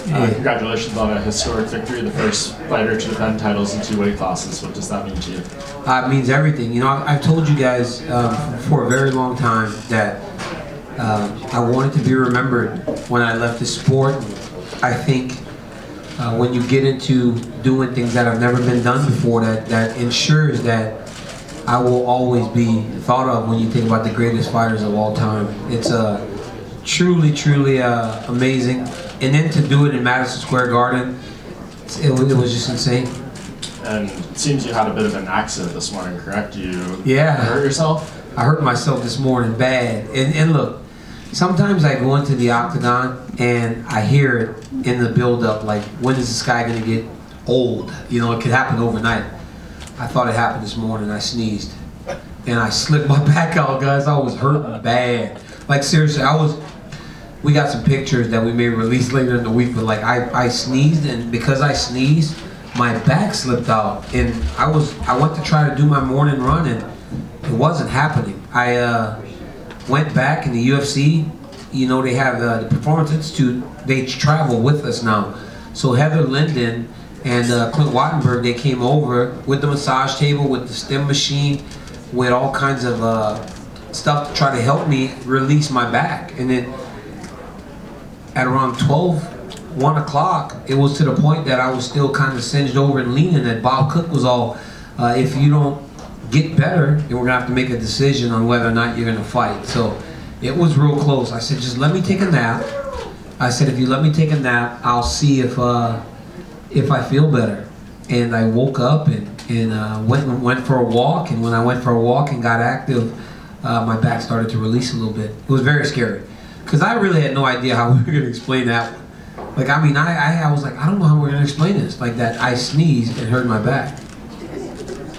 Congratulations on a historic victory, the first fighter to defend titles in 2 weight classes. What does that mean to you? It means everything. You know, I've told you guys for a very long time that I wanted to be remembered when I left the sport. I think when you get into doing things that have never been done before, that ensures that I will always be thought of when you think about the greatest fighters of all time. It's truly, truly amazing. And then to do it in Madison Square Garden, it was just insane. And it seems you had a bit of an accident this morning, correct? You hurt yourself? I hurt myself this morning bad. And look, sometimes I go into the octagon and I hear it in the build-up, like, when is this guy going to get old? You know, it could happen overnight. I thought it happened this morning. I sneezed. And I slipped my back out, guys. I was hurting bad. Like, seriously, we got some pictures that we may release later in the week, but like I sneezed, and because I sneezed, my back slipped out, and I went to try to do my morning run, and it wasn't happening. I went back in the UFC. You know, they have the Performance Institute. They travel with us now. So Heather Linden and Clint Wattenberg, they came over with the massage table, with the stem machine, with all kinds of stuff to try to help me release my back. And then at around 1 o'clock, it was to the point that I was still kind of singed over and leaning, that Bob Cook was all, if you don't get better, then we're going to have to make a decision on whether or not you're going to fight. So it was real close. I said, just let me take a nap. I said, if you let me take a nap, I'll see if I feel better. And I woke up and went for a walk, and when I went for a walk and got active, my back started to release a little bit. It was very scary, because I really had no idea how we were going to explain that one. Like, I mean, I was like, I don't know how we're going to explain this. Like, that I sneezed and hurt my back.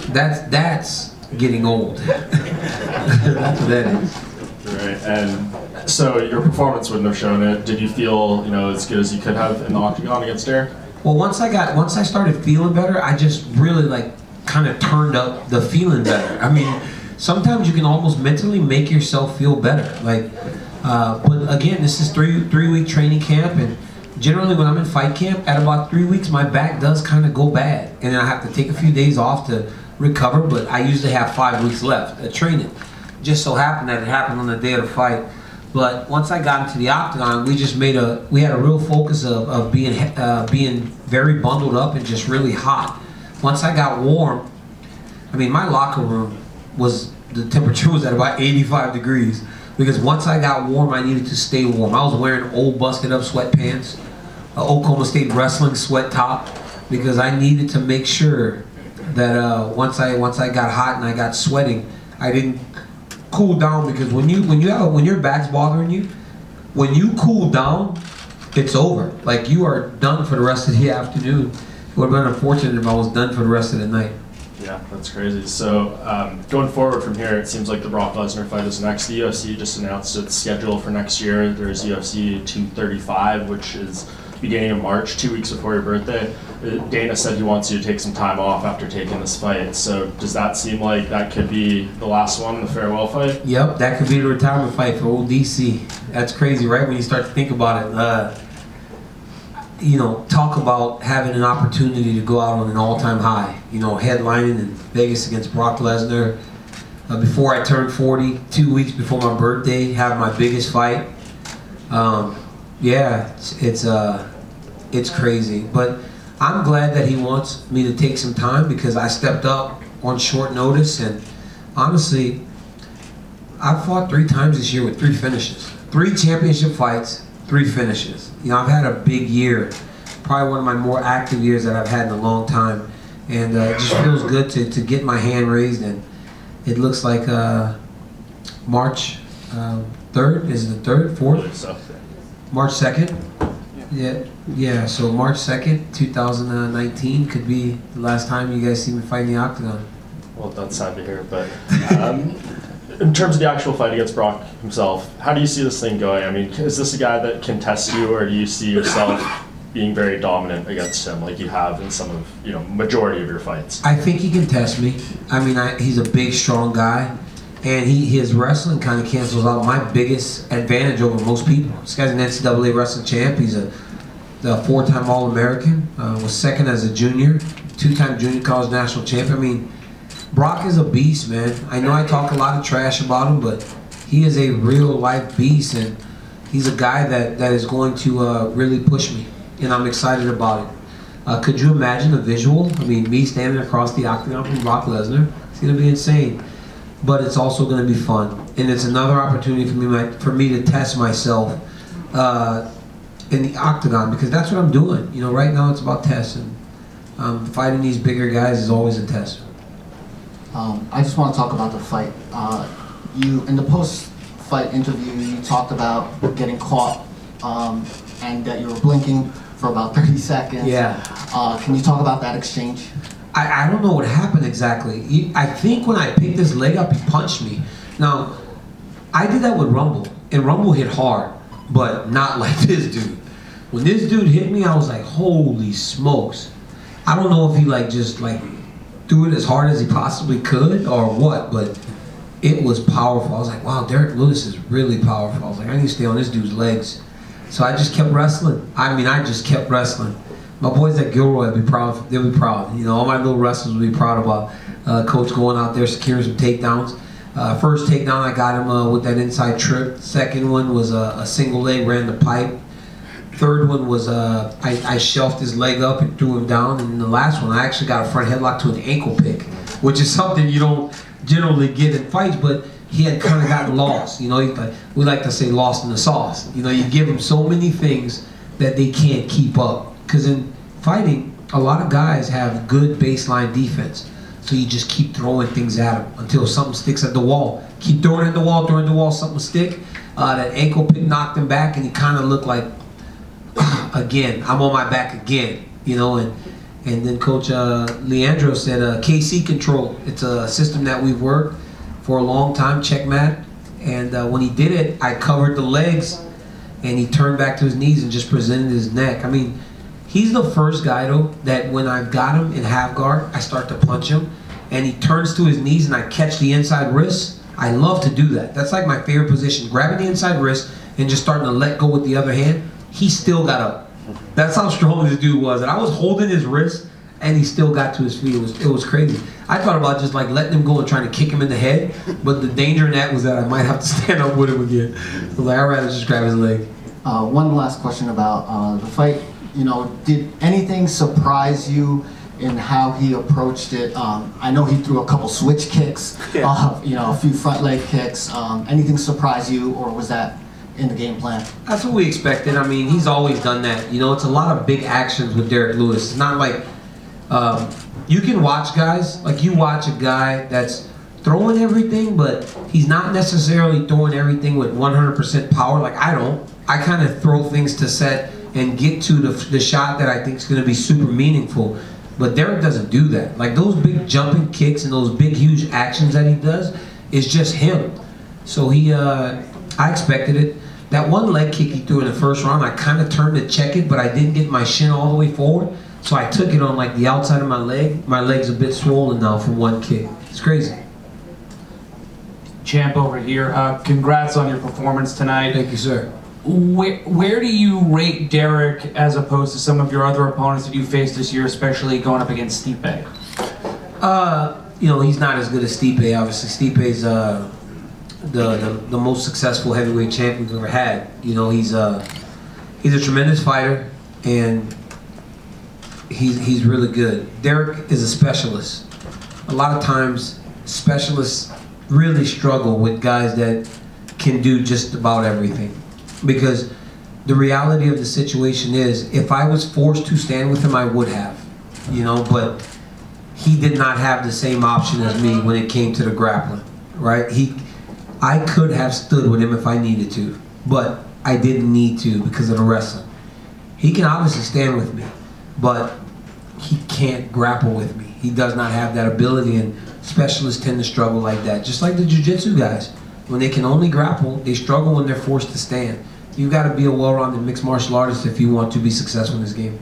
That's getting old. That's what that is. Right, and so your performance wouldn't have shown it. Did you feel, you know, as good as you could have in the octagon against Derek? Well, once I started feeling better, I just really, like, kind of turned up the feeling better. I mean, sometimes you can almost mentally make yourself feel better. Like, but again, this is three-week training camp, and generally when I'm in fight camp, at about 3 weeks, my back does kind of go bad, and then I have to take a few days off to recover. But I usually have 5 weeks left of training. Just so happened that it happened on the day of the fight. But once I got into the octagon, we had a real focus of being very bundled up and just really hot. Once I got warm, I mean, my locker room the temperature was at about 85 degrees, because once I got warm, I needed to stay warm. I was wearing old busted up sweatpants, Oklahoma State wrestling sweat top, because I needed to make sure that once I got hot and I got sweating, I didn't cool down. Because when your back's bothering you, when you cool down, it's over. Like, you are done for the rest of the afternoon. It would have been unfortunate if I was done for the rest of the night. Yeah, that's crazy. So going forward from here, it seems like the Brock Lesnar fight is next. The UFC just announced its schedule for next year. There's UFC 235, which is beginning of March, 2 weeks before your birthday. Dana said he wants you to take some time off after taking this fight. So does that seem like that could be the last one, the farewell fight? Yep, that could be the retirement fight for old DC. That's crazy, right? When you start to think about it. You know, talk about having an opportunity to go out on an all-time high. You know, headlining in Vegas against Brock Lesnar. Before I turned 40, 2 weeks before my birthday, have my biggest fight. Yeah, it's crazy. But I'm glad that he wants me to take some time, because I stepped up on short notice. And honestly, I've fought 3 times this year with 3 finishes. 3 championship fights, 3 finishes. You know, I've had a big year, probably one of my more active years that I've had in a long time, and it just feels good to get my hand raised. And it looks like March 3rd, is it the 3rd, 4th? March 2nd? Yeah, so March 2nd, 2019 could be the last time you guys see me fight in the octagon. Well, that's sad to hear, but in terms of the actual fight against Brock himself, how do you see this thing going? I mean, is this a guy that can test you, or do you see yourself being very dominant against him like you have in some of, you know, majority of your fights? I think he can test me. I mean, he's a big, strong guy, and his wrestling kind of cancels out my biggest advantage over most people. This guy's an NCAA wrestling champ. He's the 4-time All-American, was second as a junior, 2-time junior college national champion. I mean, Brock is a beast, man. I know I talk a lot of trash about him, but he is a real-life beast, and he's a guy that is going to really push me, and I'm excited about it. Could you imagine a visual? I mean, me standing across the octagon from Brock Lesnar? It's going to be insane, but it's also going to be fun, and it's another opportunity for me to test myself in the octagon, because that's what I'm doing. You know, right now it's about testing. Fighting these bigger guys is always a test. I just want to talk about the fight. You, in the post-fight interview, you talked about getting caught and that you were blinking for about 30 seconds. Yeah. Can you talk about that exchange? I don't know what happened exactly. I think when I picked his leg up, he punched me. Now, I did that with Rumble, and Rumble hit hard, but not like this dude. When this dude hit me, I was like, holy smokes. I don't know if he just threw it as hard as he possibly could or what, but it was powerful. I was like, wow, Derek Lewis is really powerful. I was like, I need to stay on this dude's legs. So I just kept wrestling. I mean, I just kept wrestling. My boys at Gilroy would be proud. They'll be proud. You know, all my little wrestlers will be proud about Coach going out there securing some takedowns. First takedown, I got him with that inside trip. Second one was a single leg, ran the pipe. Third one was I shelved his leg up and threw him down. And the last one, I actually got a front headlock to an ankle pick, which is something you don't generally get in fights, but he had kind of gotten lost. You know, we like to say lost in the sauce. You know, you give him so many things that they can't keep up. Because in fighting, a lot of guys have good baseline defense. So you just keep throwing things at them until something sticks at the wall. Keep throwing at the wall, something will stick. That ankle pick knocked him back, and he kind of looked like, again, I'm on my back again. You know, and then Coach Leandro said, KC control. It's a system that we've worked for a long time, checkmate. And when he did it, I covered the legs, and he turned back to his knees and just presented his neck. I mean, he's the first guy, though, that when I've got him in half guard, I start to punch him, and he turns to his knees, and I catch the inside wrist. I love to do that. That's like my favorite position, grabbing the inside wrist and just starting to let go with the other hand. He still got up. That's how strong this dude was. And I was holding his wrist, and he still got to his feet. It was crazy. I thought about just letting him go and trying to kick him in the head, but the danger in that was that I might have to stand up with him again. So I'd rather just grab his leg. One last question about the fight. You know, did anything surprise you in how he approached it? I know he threw a couple switch kicks, you know, a few front leg kicks. Anything surprise you, or was that in the game plan? That's what we expected. I mean, he's always done that. You know, it's a lot of big actions with Derek Lewis. It's not like you can watch guys, like you watch a guy that's throwing everything, but he's not necessarily throwing everything with 100% power. Like I don't. I kind of throw things to set and get to the shot that I think is going to be super meaningful. But Derek doesn't do that. Like those big jumping kicks and those big huge actions that he does is just him. So I expected it. That one leg kick he threw in the first round, I kind of turned to check it, but I didn't get my shin all the way forward. So I took it on like the outside of my leg. My leg's a bit swollen now from one kick. It's crazy. Champ over here, congrats on your performance tonight. Thank you, sir. Where do you rate Derek as opposed to some of your other opponents that you faced this year, especially going up against Stipe? You know, he's not as good as Stipe. Obviously, Stipe's the most successful heavyweight champion we've ever had. You know, he's a tremendous fighter, and he's really good. Derek is a specialist. A lot of times, specialists really struggle with guys that can do just about everything. Because the reality of the situation is, if I was forced to stand with him, I would have, you know, but he did not have the same option as me when it came to the grappling, right? I could have stood with him if I needed to, but I didn't need to because of the wrestling. He can obviously stand with me, but he can't grapple with me. He does not have that ability, and specialists tend to struggle like that. Just like the jiu-jitsu guys. When they can only grapple, they struggle when they're forced to stand. You've got to be a well-rounded mixed martial artist if you want to be successful in this game.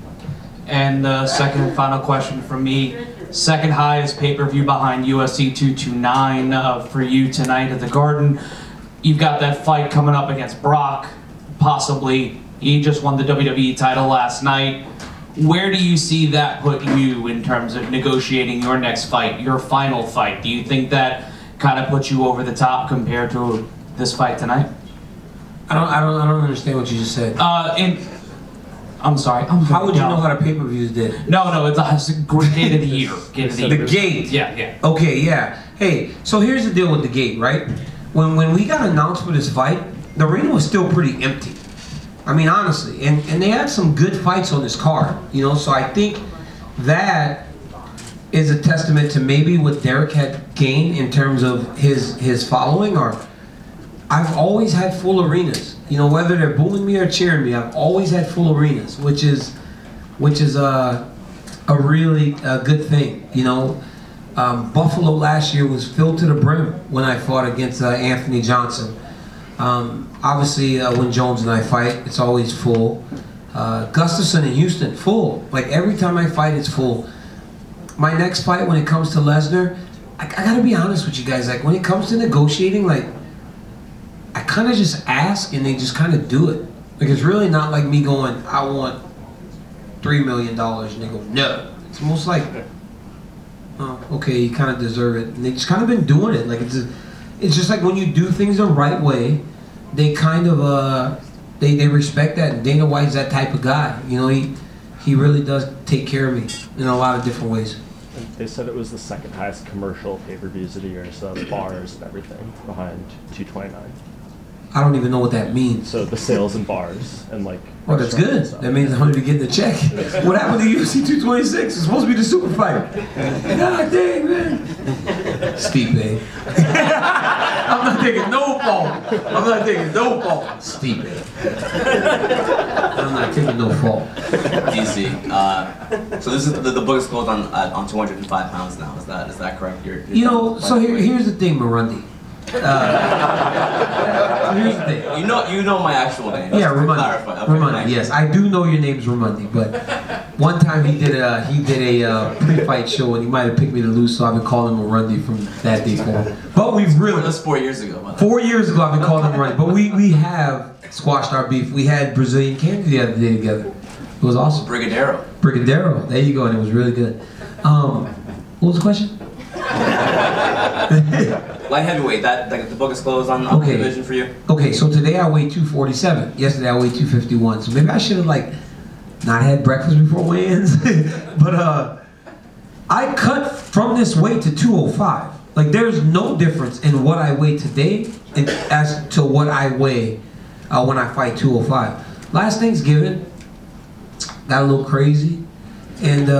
And second and final question from me. Second highest pay-per-view behind UFC 229 for you tonight at the Garden. You've got that fight coming up against Brock, possibly He just won the WWE title last night. Where do you see that put you in terms of negotiating your next fight, your final fight? Do you think that kind of puts you over the top compared to this fight tonight? I don't understand what you just said. I'm sorry. How would you know how the pay-per-views did? No, it's a great gate of the year. The gate. Yeah. Okay, yeah. Hey, so here's the deal with the gate, right? When we got announced for this fight, the arena was still pretty empty. I mean, honestly, and they had some good fights on this card, you know. So I think that is a testament to maybe what Derek had gained in terms of his following. Or I've always had full arenas, you know, whether they're booing me or cheering me. I've always had full arenas, which is a really good thing, you know. Buffalo last year was filled to the brim when I fought against Anthony Johnson. Obviously, when Jones and I fight, it's always full. Gustafson in Houston, full. Like every time I fight, it's full. My next fight, when it comes to Lesnar, I gotta be honest with you guys. Like when it comes to negotiating, like I kind of just ask and they just kind of do it. Like it's really not like me going, I want $3 million, and they go, no. It's almost like, oh, okay, you kind of deserve it. And they just kind of been doing it. Like it's just like when you do things the right way, they kind of they respect that. And Dana White's that type of guy. You know, he really does take care of me in a lot of different ways. And they said it was the second highest commercial pay-per-views of the year, so bars and everything behind 229. I don't even know what that means. So the sales in bars and like. Oh, that's good. That means I'm going to be getting the check. What happened to UFC 226? It's supposed to be the super fight. God dang, man. Stipe. I'm not taking no fault. I'm not taking no fault. Stipe. I'm not taking no fault. DC. So this is the book is closed on 205 pounds now. Is that correct? You know, so here's the thing, Marundi. Here's the thing. You know my actual name. Yeah, Ramundi. Ramundi. Yes, I do know your name's Ramundi. But one time he did a pre-fight show and he might have picked me to lose, so I've been calling him Marundi from that day forward. But we've really. That's 4 years ago. 4 years ago, I've been calling him Marundi. But we have squashed our beef. We had Brazilian candy the other day together. It was awesome. Brigadeiro. Brigadeiro. There you go, and it was really good. What was the question? Light heavyweight, the book is closed on the division for you? Okay, so today I weighed 247. Yesterday I weighed 251. So maybe I should have not had breakfast before weigh-ins. But I cut from this weight to 205. Like there's no difference in what I weigh today as to what I weigh when I fight 205. Last Thanksgiving, got a little crazy. And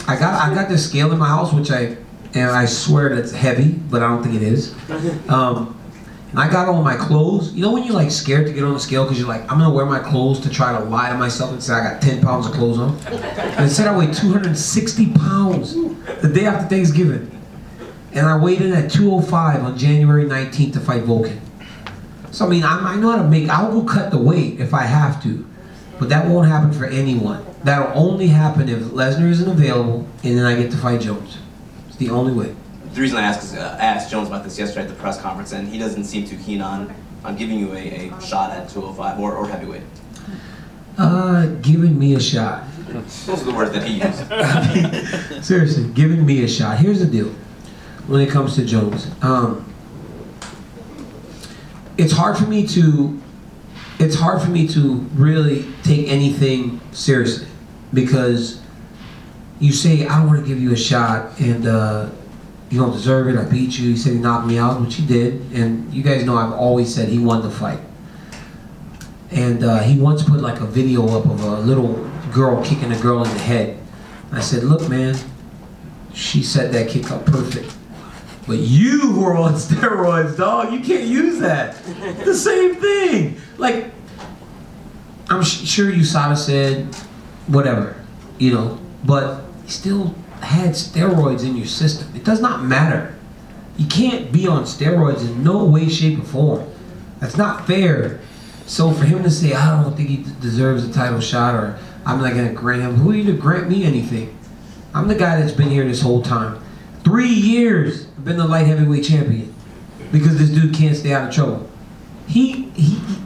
I got this scale in my house, which I swear that's heavy, but I don't think it is. And I got all my clothes. You know when you're scared to get on the scale because you're like, I'm gonna wear my clothes to try to lie to myself and say I got 10 pounds of clothes on? And it said I weighed 260 pounds the day after Thanksgiving. And I weighed in at 205 on January 19th to fight Vulcan. So I mean, I know how to I'll go cut the weight if I have to. But that won't happen for anyone. That'll only happen if Lesnar isn't available and then I get to fight Jones. It's the only way. The reason I asked is I asked Jones about this yesterday at the press conference, and he doesn't seem too keen on giving you a shot at 205 or heavyweight. Giving me a shot. Those are the words that he used. Seriously, giving me a shot. Here's the deal. When it comes to Jones, it's hard for me to really take anything seriously because you say I want to give you a shot and you don't deserve it. I beat you. He said he knocked me out, which he did. And you guys know I've always said he won the fight. And he once put a video up of a little girl kicking a girl in the head. I said, look, man, she set that kick up perfect. But you were on steroids, dog. You can't use that. It's the same thing. I'm sure USADA said whatever, but he still had steroids in your system. It does not matter. You can't be on steroids in no way, shape, or form. That's not fair. So for him to say, I don't think he deserves a title shot, or I'm not going to grant him, who are you to grant me anything? I'm the guy that's been here this whole time. 3 years I've been the light heavyweight champion because this dude can't stay out of trouble.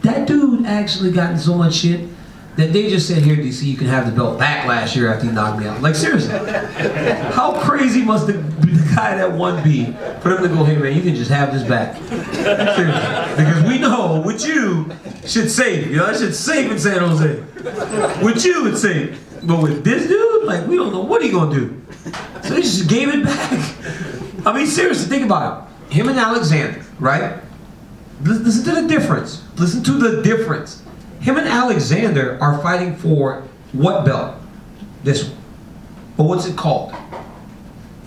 That dude actually got in so much shit that they just said, here, DC, you can have the belt back last year after he knocked me out. Like, seriously. How crazy must the guy that won be for them to go, hey, man, you can just have this back. Seriously. Because we know with you, shit's safe. You know, that shit's safe in San Jose. With you, it's safe. But with this dude, like, we don't know what he gonna do. So he just gave it back. I mean, seriously, think about it. Him and Alexander, right? Listen to the difference. Listen to the difference. Him and Alexander are fighting for what belt? This one. But what's it called?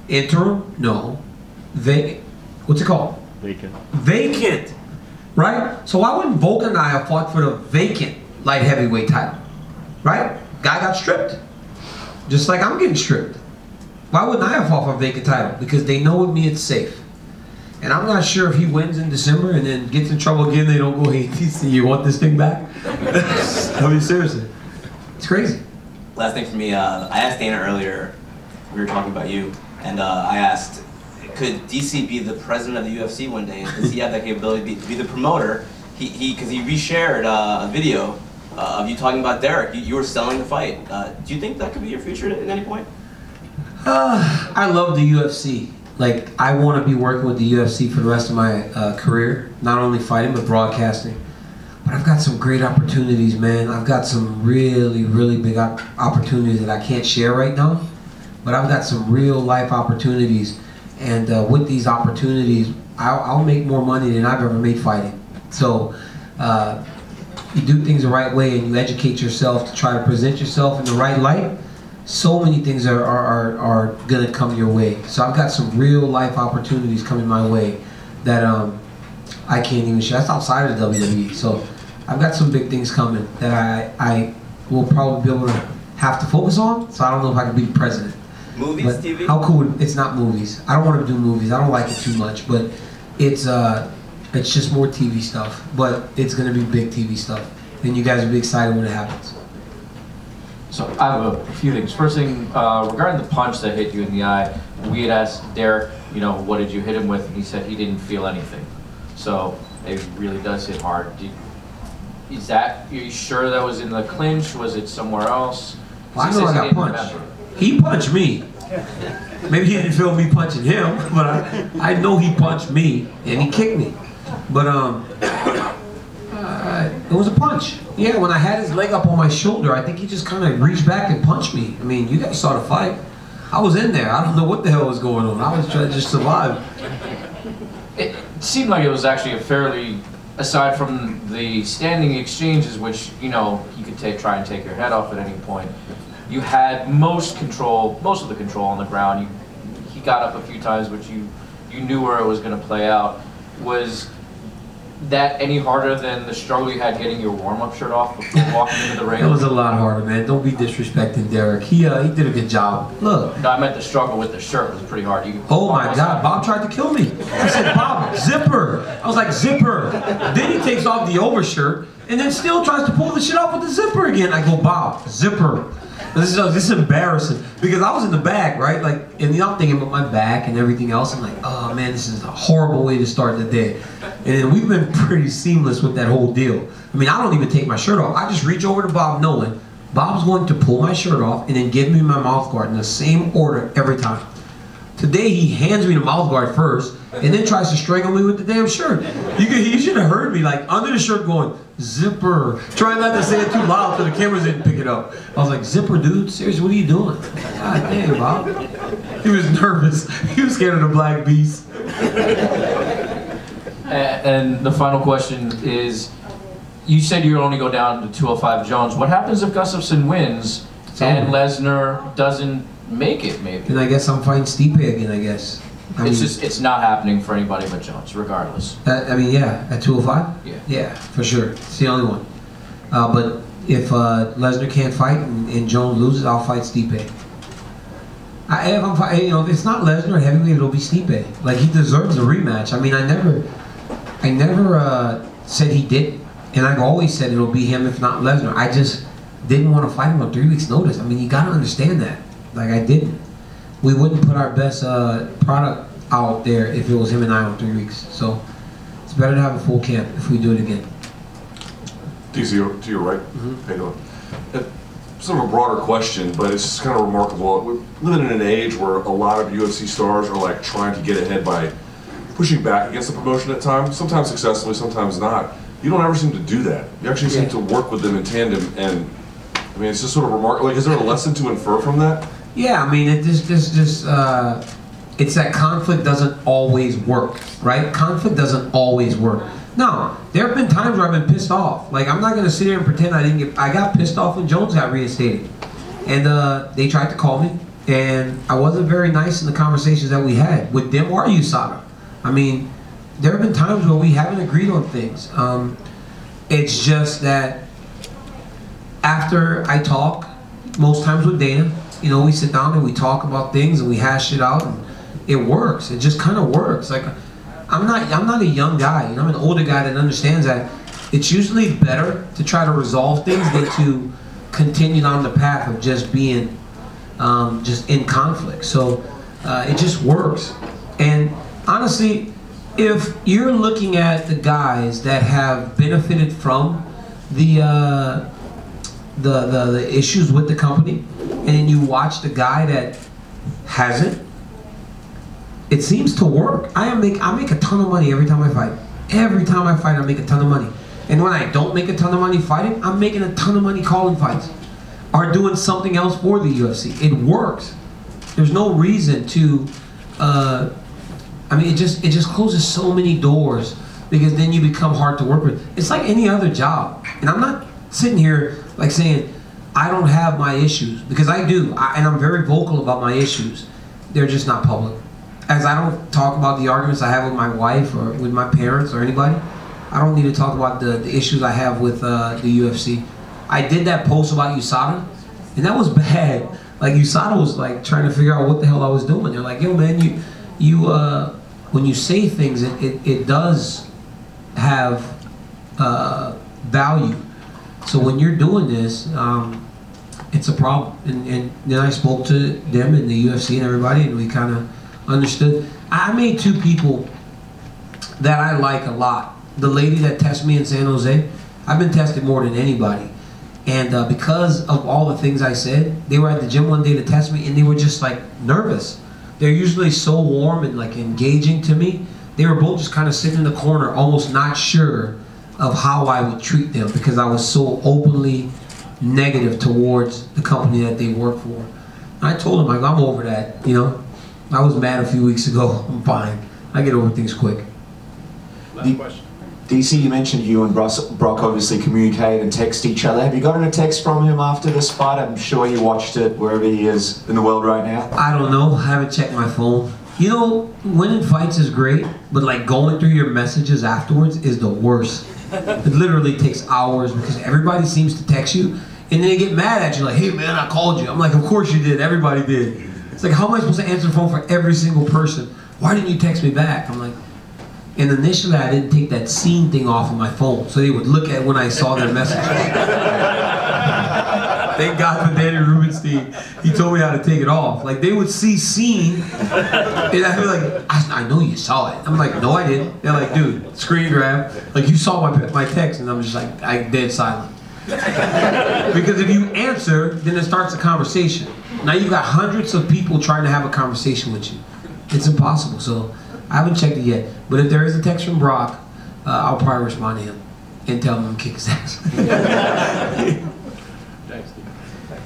Interim? No. What's it called? Vacant. Vacant. Right? So why wouldn't Volk and I have fought for the vacant light heavyweight title? Right? Guy got stripped. Just like I'm getting stripped. Why wouldn't I have fought for a vacant title? Because they know with me it's safe. And I'm not sure if he wins in December and then gets in trouble again, they don't go, hey, TC, you want this thing back? I mean, seriously. It's crazy. Last thing for me, I asked Dana earlier, we were talking about you, and I asked, could DC be the president of the UFC one day? Does he have that capability to be the promoter? Because he reshared a video of you talking about Derek. You were selling the fight. Do you think that could be your future at any point? I love the UFC. Like, I want to be working with the UFC for the rest of my career. Not only fighting, but broadcasting. But I've got some great opportunities, man. I've got some really, really big opportunities that I can't share right now. But I've got some real life opportunities. And with these opportunities, I'll make more money than I've ever made fighting. So you do things the right way and you educate yourself to try to present yourself in the right light. So many things are gonna come your way. So I've got some real life opportunities coming my way that I can't even share. That's outside of the WWE. So I've got some big things coming that I will probably be able to have to focus on. So I don't know if I can be the president. Movies, but TV? How cool? It's not movies. I don't want to do movies. I don't like it too much. But it's just more TV stuff. But it's gonna be big TV stuff, and you guys will be excited when it happens. So I have a few things. First thing, regarding the punch that hit you in the eye, we had asked Derek, you know, what did you hit him with? And he said he didn't feel anything. So it really does hit hard. Are you sure that was in the clinch? Was it somewhere else? Well, I know I got punched. He punched me. Maybe he didn't feel me punching him, but I know he punched me and he kicked me. But it was a punch. Yeah, when I had his leg up on my shoulder, I think he just kind of reached back and punched me. I mean, you guys saw the fight. I was in there. I don't know what the hell was going on. I was trying to just survive. It seemed like it was actually a fairly, aside from the standing exchanges, which, you know, you could try and take your head off at any point, you had most of the control on the ground. He got up a few times, but you knew where it was going to play out. Was that any harder than the struggle you had getting your warm-up shirt off before walking into the ring? It was a lot harder, man. Don't be disrespecting Derek. He did a good job. Look. No, I meant the struggle with the shirt was pretty hard. Oh my God, Bob tried to kill me. I said, Bob, zipper. I was like, zipper. Then he takes off the overshirt and then still tries to pull the shit off with the zipper again. I go, Bob, zipper. This is embarrassing because I was in the back, right? Like, and I'm thinking about my back and everything else. I'm like, oh man, this is a horrible way to start the day. And then we've been pretty seamless with that whole deal. I mean, I don't even take my shirt off. I just reach over to Bob knowing Bob's going to pull my shirt off and then give me my mouth guard in the same order every time. Today he hands me the mouth guard first and then tries to strangle me with the damn shirt. You should have heard me like under the shirt going, zipper. Trying not to say it too loud so the cameras didn't pick it up. I was like, zipper, dude, seriously, what are you doing? God damn, Bob. He was nervous. He was scared of the black beast. And the final question is, you said you would only go down to 205 Jones. What happens if Gustafsson wins and Lesnar doesn't make it, maybe? Then I guess I'm fighting Stipe again, I guess. It's not happening for anybody but Jones, regardless. I mean, yeah, at 205? Yeah. Yeah, for sure. It's the only one. But if Lesnar can't fight and Jones loses, I'll fight Stipe. If it's not Lesnar heavyweight, it'll be Stipe. Like, he deserves a rematch. I mean, I never said he didn't, and I've always said it'll be him if not Lesnar. I just didn't want to fight him on 3 weeks' notice. I mean, you gotta understand that. Like, I didn't. We wouldn't put our best product out there if it was him and I on 3 weeks. So It's better to have a full camp if we do it again. DC, to your right. How you doing? Sort of a broader question, but it's just kind of remarkable. We're living in an age where a lot of UFC stars are like trying to get ahead by pushing back against the promotion at times, sometimes successfully, sometimes not. You don't ever seem to do that. You actually seem to work with them in tandem, and I mean, it's just sort of remarkable. Like, is there a lesson to infer from that? Yeah, I mean, it's that conflict doesn't always work, right? Conflict doesn't always work. No, there have been times where I've been pissed off. Like, I'm not gonna sit here and pretend I got pissed off when Jones got reinstated. And they tried to call me, and I wasn't very nice in the conversations that we had with them or USADA. I mean, there have been times where we haven't agreed on things. It's just that after I talk, most times with Dana, you know, we sit down and we talk about things and we hash it out, and it works. It just kind of works. Like, I'm not a young guy. You know, I'm an older guy that understands that it's usually better to try to resolve things than to continue on the path of just being just in conflict. So it just works. And honestly, if you're looking at the guys that have benefited from the issues with the company, and then you watch the guy that hasn't, it seems to work. I make a ton of money every time I fight. Every time I fight, I make a ton of money. And when I don't make a ton of money fighting, I'm making a ton of money calling fights or doing something else for the UFC. It works. There's no reason to. I mean, it just closes so many doors, because then you become hard to work with. It's like any other job, and I'm not sitting here like saying I don't have my issues, because I do, and I'm very vocal about my issues. They're just not public. As I don't talk about the arguments I have with my wife or with my parents or anybody, I don't need to talk about the issues I have with the UFC. I did that post about USADA, and that was bad. Like, USADA was like trying to figure out what the hell I was doing. They're like, yo man, you when you say things, it does have value. So when you're doing this, it's a problem. And then I spoke to them and the UFC and everybody, and we kind of understood. I made two people that I like a lot. The lady that tested me in San Jose, I've been tested more than anybody. And because of all the things I said, they were at the gym one day to test me, and they were just like nervous. They're usually so warm and like engaging to me. They were both just kind of sitting in the corner, almost not sure of how I would treat them, because I was so openly negative towards the company that they work for. And I told them, like, I'm over that, you know. I was mad a few weeks ago. I'm fine. I get over things quick. Last question. DC, you mentioned you and Brock obviously communicate and text each other. Have you gotten a text from him after this fight? I'm sure you watched it wherever he is in the world right now. I don't know. I haven't checked my phone. You know, winning fights is great, but like going through your messages afterwards is the worst. It literally takes hours, because everybody seems to text you, and then they get mad at you like, hey man, I called you. I'm like, of course you did. Everybody did. It's like, how am I supposed to answer the phone for every single person? Why didn't you text me back? I'm like, and initially I didn't take that scene thing off of my phone, so they would look at when I saw their messages. Thank God for Danny Rubenstein. He told me how to take it off. Like, they would see scene, and I'd be like, I know you saw it. I'm like, no I didn't. They're like, dude, screen grab. Like, you saw my text, and I'm just like, I'm dead silent. Because if you answer, then it starts a conversation. Now you've got hundreds of people trying to have a conversation with you. It's impossible. So I haven't checked it yet. But if there is a text from Brock, I'll probably respond to him and tell him to kick his ass.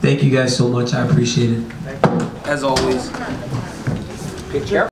Thank you guys so much. I appreciate it. As always. Picture.